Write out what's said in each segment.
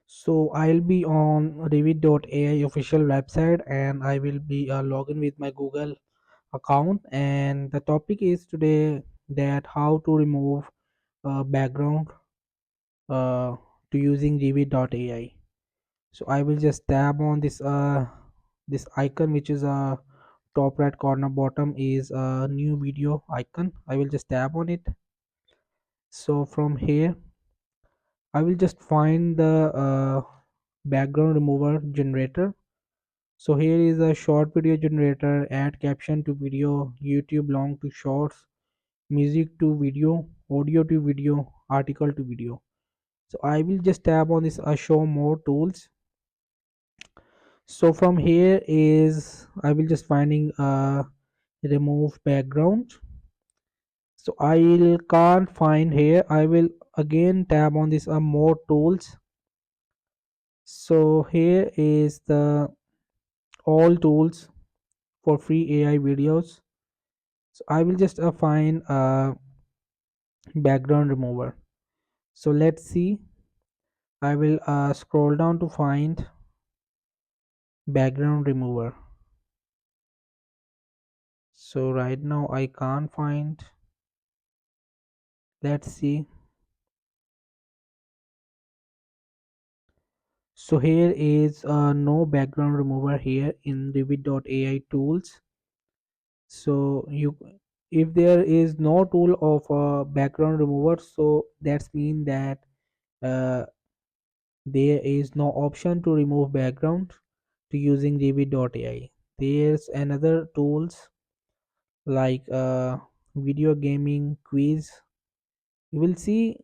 So I'll be on revid.ai official website and I will be logging with my Google account, and the topic is today that how to remove background uh, to using revid.ai. So I will just tap on this icon, which is a top right corner bottom is a new video icon. I will just tap on it. So from here I will just find the background remover generator. So here is a short video generator, add caption to video, YouTube long to shorts, music to video, audio to video, article to video. So I will just tap on this show more tools. So from here is I will just finding remove background. So I can't find here. I will again tab on this more tools. So here is the all tools for free AI videos. So I will just find a background remover. So let's see. I will scroll down to find background remover. So right now I can't find. Let's see. So here is no background remover here in revid.ai tools. So you, if there is no tool of background remover, so that's mean that uh, there is no option to remove background to using revid.ai. There's another tools like video gaming quiz. You will see,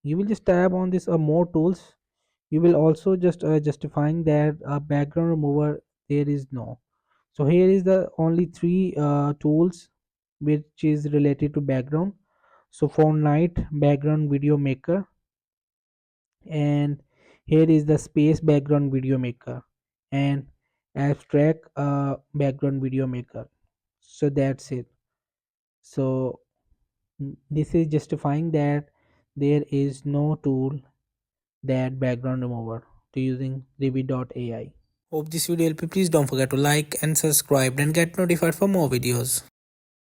you will just tab on this more tools. You will also just justifying that background remover there is no. So here is the only three tools which is related to background. So for night background video maker, and here is the space background video maker, and abstract background video maker. So that's it. So this is justifying that there is no tool that background remover to using revid.ai. Hope this video helped you. Please don't forget to like and subscribe and get notified for more videos.